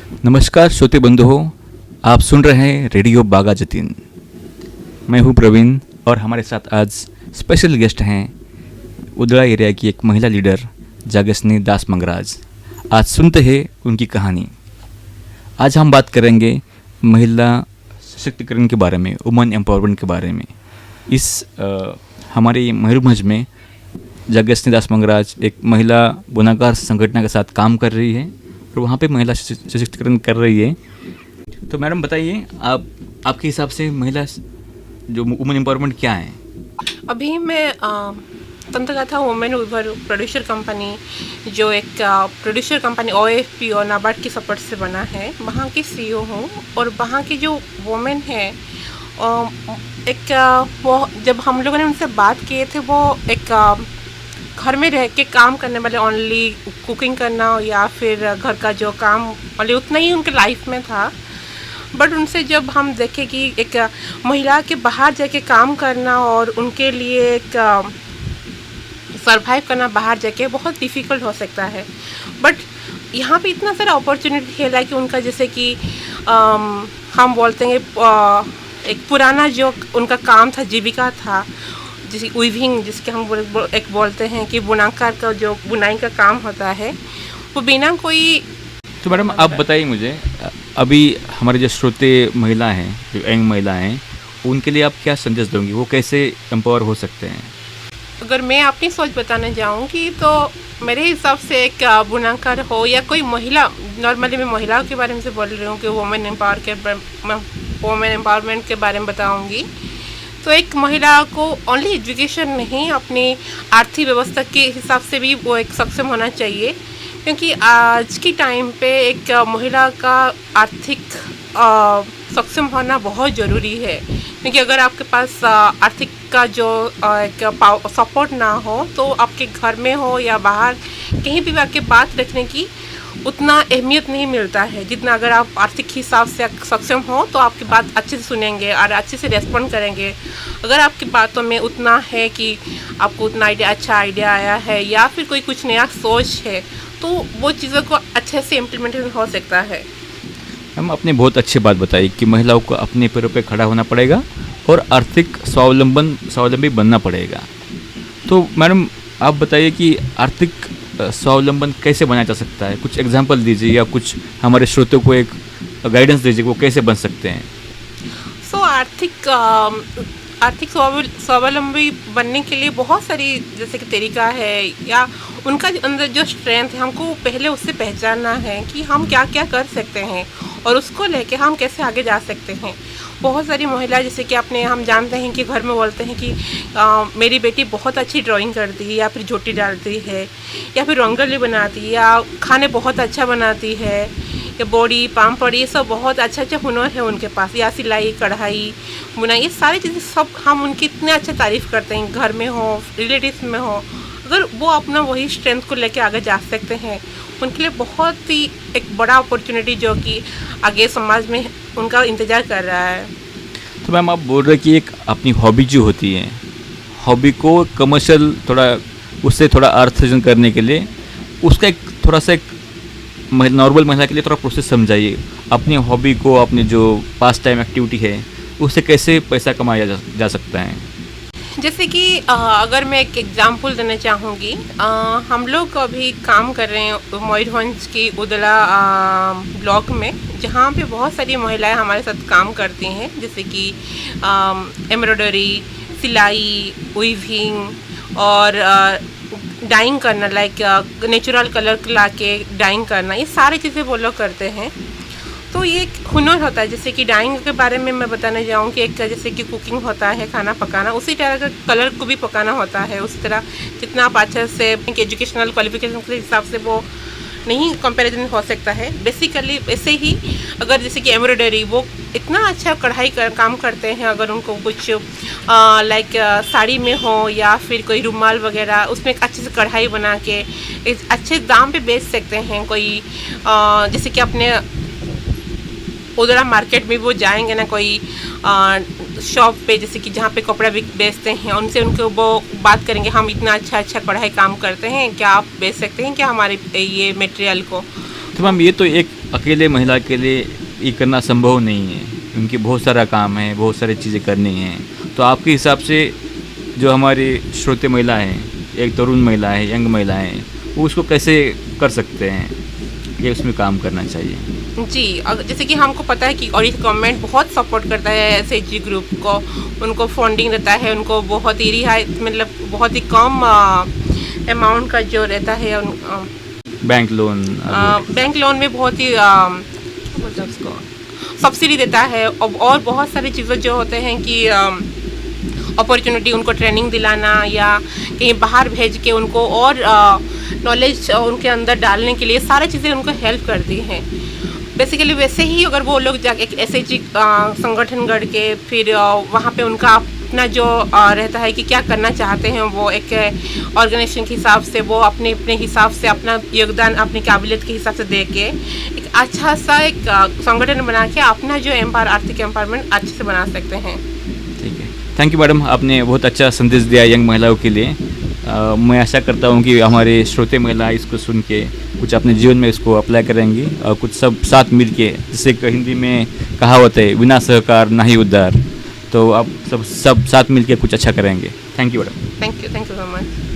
नमस्कार श्रोते बंधुओं, आप सुन रहे हैं रेडियो बागा जतीन। मैं हूं प्रवीण और हमारे साथ आज स्पेशल गेस्ट हैं उदड़ा एरिया की एक महिला लीडर जागेश्नी दास मंगराज। आज सुनते हैं उनकी कहानी। आज हम बात करेंगे महिला सशक्तिकरण के बारे में, वुमेन एम्पावरमेंट के बारे में। हमारे मयूरभंज में जागेश्नी दास मंगराज एक महिला बुनाकार संगठन के साथ काम कर रही है और वहाँ पे महिला सशक्तिकरण कर रही है। तो मैडम बताइए, आपके हिसाब से महिला जो वुमेन एम्पावरमेंट क्या है? अभी मैं तंत्रगाथा वुमेन उबर प्रोड्यूसर कंपनी, जो एक प्रोड्यूसर कंपनी OFP और नाबार्ड की सपोर्ट से बना है, वहाँ की CEO हूँ। और वहाँ की जो वुमेन है वो जब हम लोगों ने उनसे बात किए थे, वो एक घर में रह के काम करने वाले, ओनली कुकिंग करना या फिर घर का जो काम वाले, उतना ही उनके लाइफ में था। बट उनसे जब हम देखे कि एक महिला के बाहर जाके काम करना और उनके लिए एक सरवाइव करना बाहर जाके बहुत डिफ़िकल्ट हो सकता है। बट यहाँ पे इतना सारा अपॉर्चुनिटी है, लाइक उनका जैसे कि हम बोलते हैं एक पुराना जो उनका काम था, जीविका था, जैसे वीविंग, जिसके हम एक बोलते हैं कि बुनाकार का जो बुनाई का काम होता है, वो बिना कोई। तो मैडम आप बताइए मुझे, अभी हमारे जो श्रोते महिला हैं, जो यंग महिला हैं, उनके लिए आप क्या संदेश दोगे? वो कैसे एम्पावर हो सकते हैं? अगर मैं अपनी सोच बताना चाहूँगी तो मेरे हिसाब से एक बुनाकार हो या कोई महिला, नॉर्मली मैं महिलाओं के बारे में से बोल रही हूँ कि वुमेन एम्पावरमेंट के बारे में बताऊँगी। तो एक महिला को ओनली एजुकेशन नहीं, अपनी आर्थिक व्यवस्था के हिसाब से भी वो एक सक्षम होना चाहिए, क्योंकि आज की टाइम पे एक महिला का आर्थिक सक्षम होना बहुत ज़रूरी है। क्योंकि अगर आपके पास आर्थिक का जो एक सपोर्ट ना हो, तो आपके घर में हो या बाहर कहीं भी आपके बात रखने की उतना अहमियत नहीं मिलता है जितना अगर आप आर्थिक हिसाब से सक्षम हो तो आपकी बात अच्छे से सुनेंगे और अच्छे से रेस्पॉन्ड करेंगे। अगर आपकी बातों में उतना है कि आपको उतना अच्छा आइडिया आया है या फिर कोई कुछ नया सोच है, तो वो चीज़ों को अच्छे से इम्प्लीमेंटेशन हो सकता है। हम आपने बहुत अच्छी बात बताई कि महिलाओं को अपने पैरों पे खड़ा होना पड़ेगा और आर्थिक स्वावलंबी बनना पड़ेगा। तो मैडम आप बताइए कि आर्थिक स्वावलंबन कैसे बनाया जा सकता है? कुछ एग्जांपल दीजिए या कुछ हमारे श्रोतों को एक गाइडेंस दीजिए, वो कैसे बन सकते हैं? आर्थिक स्वावलंबी बनने के लिए बहुत सारी जैसे कि तरीका है, या उनका अंदर जो स्ट्रेंथ है, हमको पहले उससे पहचानना है कि हम क्या क्या कर सकते हैं और उसको लेके हम कैसे आगे जा सकते हैं। बहुत सारी महिला, जैसे कि हम जानते हैं कि घर में बोलते हैं कि मेरी बेटी बहुत अच्छी ड्राइंग करती है, या फिर झोटी डालती है, या फिर रंगोली बनाती है, या खाने बहुत अच्छा बनाती है, या बॉडी पापड़, ये सब बहुत अच्छा हुनर है उनके पास, या सिलाई कढ़ाई बुनाई, ये सारी चीज़ें सब हम उनकी इतने अच्छे तारीफ़ करते हैं, घर में हो रिलेटिव्स में हो। अगर वो अपना वही स्ट्रेंथ को लेके आगे जा सकते हैं, उनके लिए बहुत ही एक बड़ा अपॉर्चुनिटी जो कि आगे समाज में उनका इंतज़ार कर रहा है। तो मैम आप बोल रहे कि एक अपनी हॉबी जो होती है, हॉबी को कमर्शियल उससे थोड़ा अर्थार्जन करने के लिए उसका एक थोड़ा सा एक नॉर्मल महिला के लिए थोड़ा प्रोसेस समझाइए। अपनी हॉबी को, अपनी जो पास टाइम एक्टिविटी है, उससे कैसे पैसा कमाया जा सकता है? जैसे कि अगर मैं एक एग्जांपल देना चाहूँगी, हम लोग अभी काम कर रहे हैं मयूरभंज की उदला ब्लॉक में, जहाँ पे बहुत सारी महिलाएं हमारे साथ काम करती हैं, जैसे कि एम्ब्रॉयडरी, सिलाई, वीविंग और डाइंग करना, लाइक नेचुरल कलर ला के डाइंग करना, ये सारी चीज़ें वो लोग करते हैं। तो ये एक हुनर होता है। जैसे कि डाइंग के बारे में मैं बताना चाहूँ कि एक जैसे कि कुकिंग होता है, खाना पकाना, उसी तरह का कलर को भी पकाना होता है। उस तरह जितना आप अच्छे से एजुकेशनल क्वालिफिकेशन के हिसाब से वो नहीं कंपैरिजन हो सकता है। बेसिकली ऐसे ही अगर जैसे कि एम्ब्रॉयडरी, वो इतना अच्छा कढ़ाई काम करते हैं, अगर उनको कुछ लाइक साड़ी में हो या फिर कोई रुमाल वगैरह, उसमें एक अच्छे से कढ़ाई बना के एक अच्छे दाम पे बेच सकते हैं। कोई जैसे कि अपने उधर मार्केट में वो जाएंगे ना, कोई शॉप पे जैसे कि जहाँ पे कपड़ा बेचते हैं, उनसे उनको वो बात करेंगे, हम इतना अच्छा कढ़ाई काम करते हैं, क्या आप बेच सकते हैं क्या हमारे ये मटेरियल को। तो मैम ये तो एक अकेले महिला के लिए ये करना संभव नहीं है, उनकी बहुत सारा काम है, बहुत सारी चीज़ें करनी हैं। तो आपके हिसाब से जो हमारी श्रोते महिला हैं, एक तरुण महिला है, यंग महिला हैं, वो उसको कैसे कर सकते हैं, ये उसमें काम करना चाहिए? जी, जैसे कि हमको पता है कि और गवर्नमेंट बहुत सपोर्ट करता है एसएचजी ग्रुप को, उनको फंडिंग देता है, उनको बहुत ही रियायत मतलब बहुत ही कम अमाउंट का जो रहता है बैंक लोन बैंक लोन में बहुत ही क्या बोलते हैं उसको, सब्सिडी देता है। और बहुत सारी चीज़ें जो होते हैं कि अपॉर्चुनिटी, उनको ट्रेनिंग दिलाना या कहीं बाहर भेज के उनको और नॉलेज उनके अंदर डालने के लिए सारी चीज़ें उनको हेल्प करती हैं। बेसिकली वैसे ही अगर वो लोग जाके एक एसएचजी संगठन गढ़ के फिर वहाँ पे उनका अपना जो रहता है कि क्या करना चाहते हैं, वो एक ऑर्गेनाइजेशन के हिसाब से वो अपने अपने हिसाब से अपना योगदान अपनी काबिलियत के हिसाब से दे के एक अच्छा सा एक संगठन बना के अपना जो आर्थिक एम्पावरमेंट अच्छे से बना सकते हैं। ठीक है, थैंक यू मैडम, आपने बहुत अच्छा संदेश दिया यंग महिलाओं के लिए। मैं आशा करता हूँ कि हमारे श्रोते महिला इसको सुन के कुछ अपने जीवन में इसको अप्लाई करेंगी और कुछ सब साथ मिल के, जैसे कि हिंदी में कहावत है, बिना सहकार ना ही उद्धार, तो आप सब साथ मिल के कुछ अच्छा करेंगे। Thank you madam. Thank you so much.